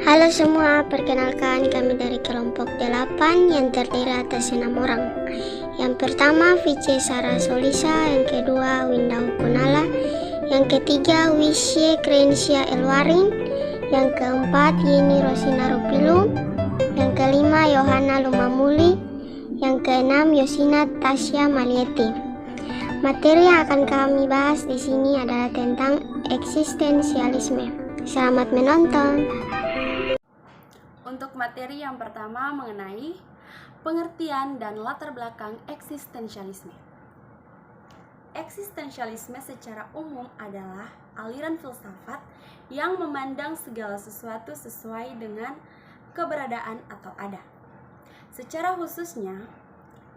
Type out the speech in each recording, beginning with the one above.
Halo semua, perkenalkan kami dari kelompok 8 yang terdiri atas 6 orang. Yang pertama Vice Sarah Solisa, yang kedua Winda Hukunala, yang ketiga Wisye Krensia Elwarin, yang keempat Yeni Rosina Rupilu, yang kelima Yohana Lumamuli, yang keenam Yosina Tasya Malieti. Materi yang akan kami bahas di sini adalah tentang eksistensialisme. Selamat menonton. Untuk materi yang pertama mengenai pengertian dan latar belakang eksistensialisme. Eksistensialisme secara umum adalah aliran filsafat yang memandang segala sesuatu sesuai dengan keberadaan atau ada. Secara khususnya,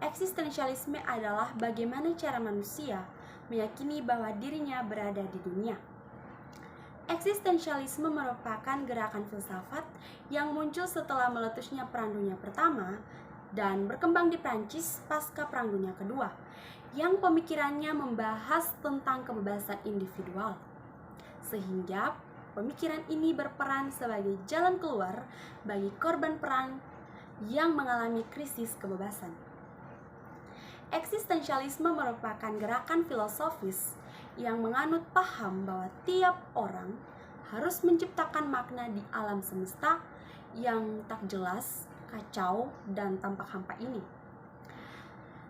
eksistensialisme adalah bagaimana cara manusia meyakini bahwa dirinya berada di dunia. Eksistensialisme merupakan gerakan filsafat yang muncul setelah meletusnya Perang Dunia Pertama dan berkembang di Prancis pasca Perang Dunia Kedua, yang pemikirannya membahas tentang kebebasan individual. Sehingga pemikiran ini berperan sebagai jalan keluar bagi korban perang yang mengalami krisis kebebasan. Eksistensialisme merupakan gerakan filosofis yang menganut paham bahwa tiap orang harus menciptakan makna di alam semesta yang tak jelas, kacau, dan tampak hampa ini.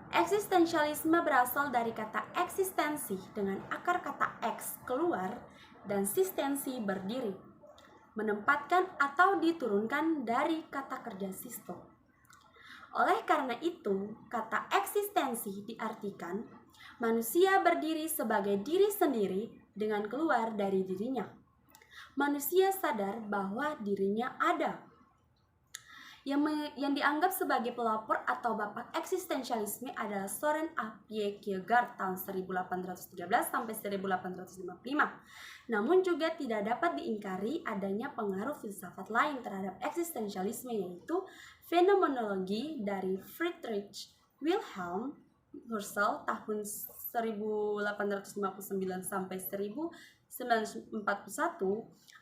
Eksistensialisme berasal dari kata eksistensi dengan akar kata ex keluar dan sistensi berdiri, menempatkan atau diturunkan dari kata kerja sisto. Oleh karena itu, kata eksistensi diartikan manusia berdiri sebagai diri sendiri dengan keluar dari dirinya. Manusia sadar bahwa dirinya ada. Yang dianggap sebagai pelopor atau bapak eksistensialisme adalah Søren A. Kierkegaard tahun 1813 sampai 1855. Namun juga tidak dapat diingkari adanya pengaruh filsafat lain terhadap eksistensialisme, yaitu fenomenologi dari Friedrich Wilhelm Husserl tahun 1859 sampai 1941.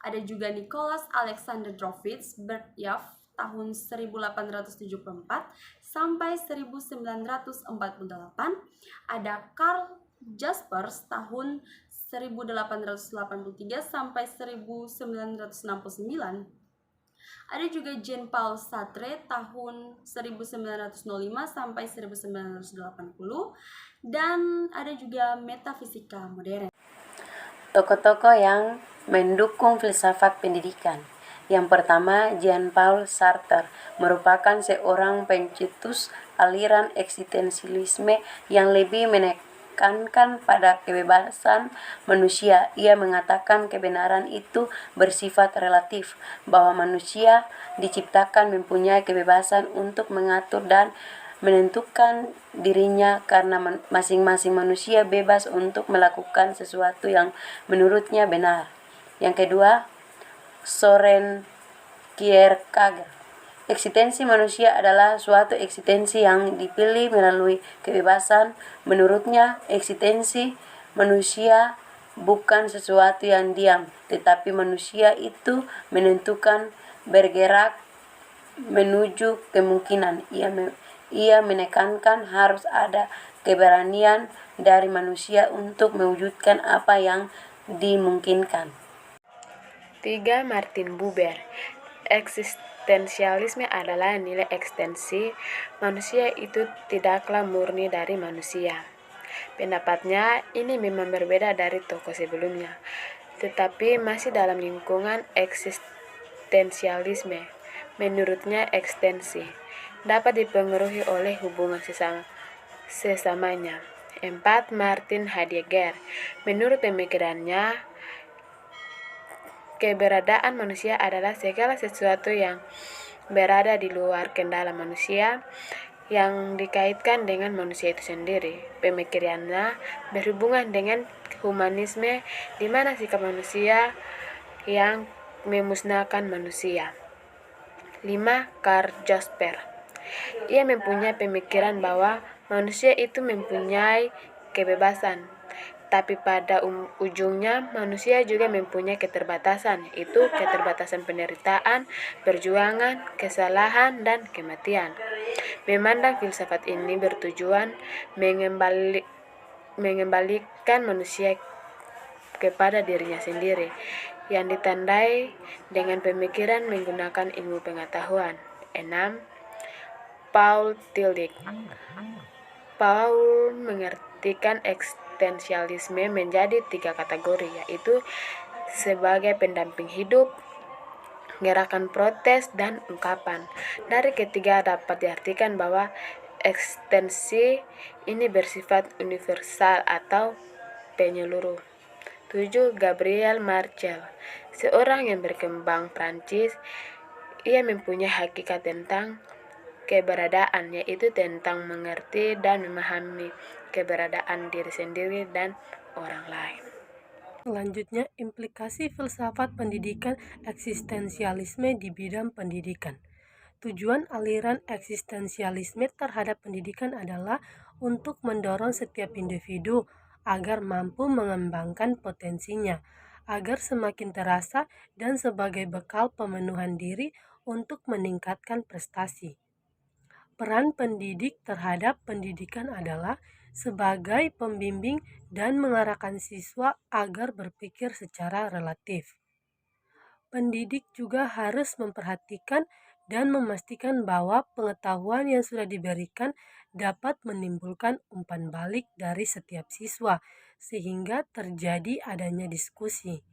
Ada juga Nicholas Alexander Drovitz Berdyaev tahun 1874 sampai 1948. Ada Karl Jaspers tahun 1883 sampai 1969. Ada juga Jean-Paul Sartre tahun 1905 sampai 1980, dan ada juga metafisika modern. Tokoh-tokoh yang mendukung filsafat pendidikan. Yang pertama, Jean-Paul Sartre merupakan seorang pencetus aliran eksistensialisme yang lebih menekankan pada kebebasan manusia. Ia mengatakan kebenaran itu bersifat relatif, bahwa manusia diciptakan mempunyai kebebasan untuk mengatur dan menentukan dirinya karena masing-masing manusia bebas untuk melakukan sesuatu yang menurutnya benar. Yang kedua, Søren Kierkegaard. Eksistensi manusia adalah suatu eksistensi yang dipilih melalui kebebasan. Menurutnya, eksistensi manusia bukan sesuatu yang diam, tetapi manusia itu menentukan, bergerak menuju kemungkinan. Ia menekankan harus ada keberanian dari manusia untuk mewujudkan apa yang dimungkinkan. 3. Martin Buber. Eksistensialisme adalah nilai ekstensi. Manusia itu tidaklah murni dari manusia. Pendapatnya ini memang berbeda dari tokoh sebelumnya, tetapi masih dalam lingkungan eksistensialisme. Menurutnya ekstensi dapat dipengaruhi oleh hubungan sesamanya. 4. Martin Heidegger. Menurut pemikirannya, keberadaan manusia adalah segala sesuatu yang berada di luar kendali manusia yang dikaitkan dengan manusia itu sendiri. Pemikirannya berhubungan dengan humanisme, di mana sikap manusia yang memusnahkan manusia. 5. Karl Jaspers. Ia mempunyai pemikiran bahwa manusia itu mempunyai kebebasan, Tapi pada ujungnya manusia juga mempunyai keterbatasan, yaitu keterbatasan penderitaan, perjuangan, kesalahan, dan kematian. Memandang filsafat ini bertujuan mengembalikan manusia kepada dirinya sendiri, yang ditandai dengan pemikiran menggunakan ilmu pengetahuan. 6. Paul Tillich. Paul mengartikan eksistensialisme menjadi 3 kategori, yaitu sebagai pendamping hidup, gerakan protes, dan ungkapan. Dari ketiga dapat diartikan bahwa eksistensi ini bersifat universal atau penyeluruh. 7. Gabriel Marcel, seorang yang berkembang Prancis. Ia mempunyai hakikat tentang keberadaan, yaitu tentang mengerti dan memahami keberadaan diri sendiri dan orang lain. Selanjutnya, implikasi filsafat pendidikan eksistensialisme di bidang pendidikan. Tujuan aliran eksistensialisme terhadap pendidikan adalah untuk mendorong setiap individu agar mampu mengembangkan potensinya, agar semakin terasa dan sebagai bekal pemenuhan diri untuk meningkatkan prestasi. Peran pendidik terhadap pendidikan adalah sebagai pembimbing dan mengarahkan siswa agar berpikir secara relatif. Pendidik juga harus memperhatikan dan memastikan bahwa pengetahuan yang sudah diberikan dapat menimbulkan umpan balik dari setiap siswa, sehingga terjadi adanya diskusi.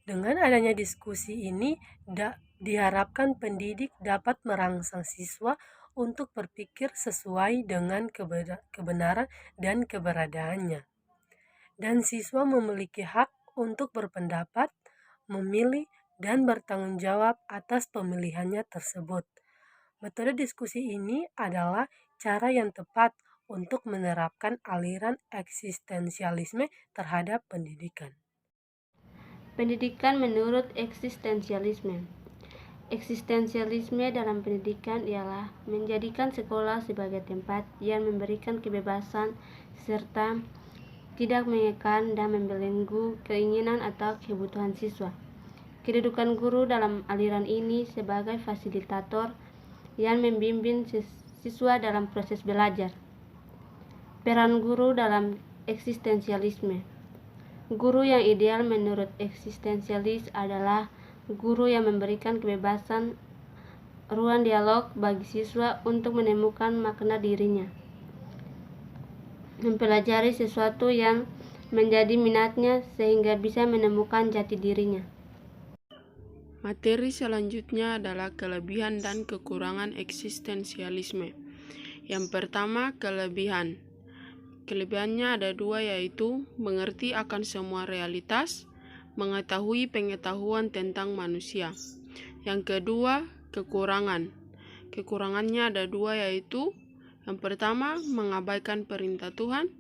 Dengan adanya diskusi ini, diharapkan pendidik dapat merangsang siswa untuk berpikir sesuai dengan kebenaran dan keberadaannya. Dan siswa memiliki hak untuk berpendapat, memilih, dan bertanggung jawab atas pemilihannya tersebut. Metode diskusi ini adalah cara yang tepat untuk menerapkan aliran eksistensialisme terhadap pendidikan. Pendidikan menurut eksistensialisme. Eksistensialisme dalam pendidikan ialah menjadikan sekolah sebagai tempat yang memberikan kebebasan serta tidak mengekang dan membelenggu keinginan atau kebutuhan siswa. Kedudukan guru dalam aliran ini sebagai fasilitator yang membimbing siswa dalam proses belajar. Peran guru dalam eksistensialisme. Guru yang ideal menurut eksistensialis adalah guru yang memberikan kebebasan ruang dialog bagi siswa untuk menemukan makna dirinya, mempelajari sesuatu yang menjadi minatnya sehingga bisa menemukan jati dirinya. Materi selanjutnya adalah kelebihan dan kekurangan eksistensialisme. Yang pertama, kelebihan. Kelebihannya ada 2, yaitu mengerti akan semua realitas, mengetahui pengetahuan tentang manusia. Yang kedua, kekurangan. Kekurangannya ada 2, yaitu yang pertama, mengabaikan perintah Tuhan.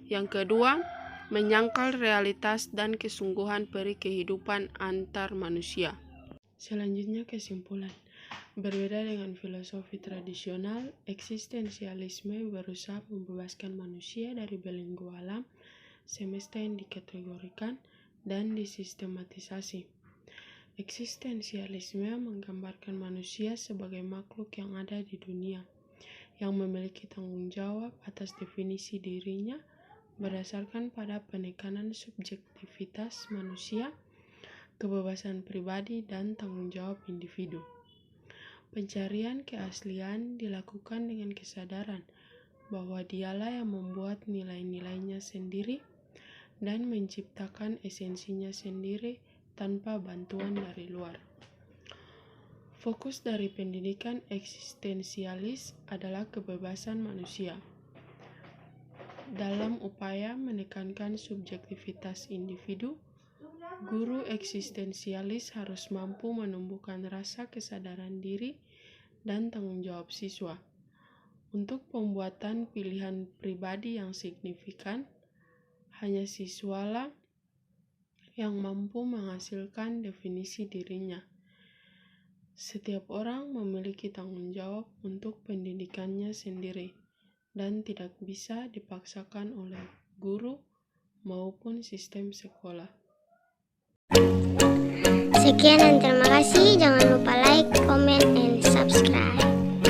Yang kedua, menyangkal realitas dan kesungguhan peri kehidupan antar manusia. Selanjutnya, kesimpulan. Berbeda dengan filosofi tradisional, eksistensialisme berusaha membebaskan manusia dari belenggu alam semesta yang dikategorikan dan disistematisasi. Eksistensialisme menggambarkan manusia sebagai makhluk yang ada di dunia, yang memiliki tanggung jawab atas definisi dirinya berdasarkan pada penekanan subjektivitas manusia, kebebasan pribadi, dan tanggung jawab individu. Pencarian keaslian dilakukan dengan kesadaran bahwa dialah yang membuat nilai-nilainya sendiri dan menciptakan esensinya sendiri tanpa bantuan dari luar. Fokus dari pendidikan eksistensialis adalah kebebasan manusia. Dalam upaya menekankan subjektivitas individu, guru eksistensialis harus mampu menumbuhkan rasa kesadaran diri dan tanggung jawab siswa untuk pembuatan pilihan pribadi yang signifikan. Hanya siswalah yang mampu menghasilkan definisi dirinya. Setiap orang memiliki tanggung jawab untuk pendidikannya sendiri dan tidak bisa dipaksakan oleh guru maupun sistem sekolah. Sekian dan terima kasih. Jangan lupa like, comment, and subscribe.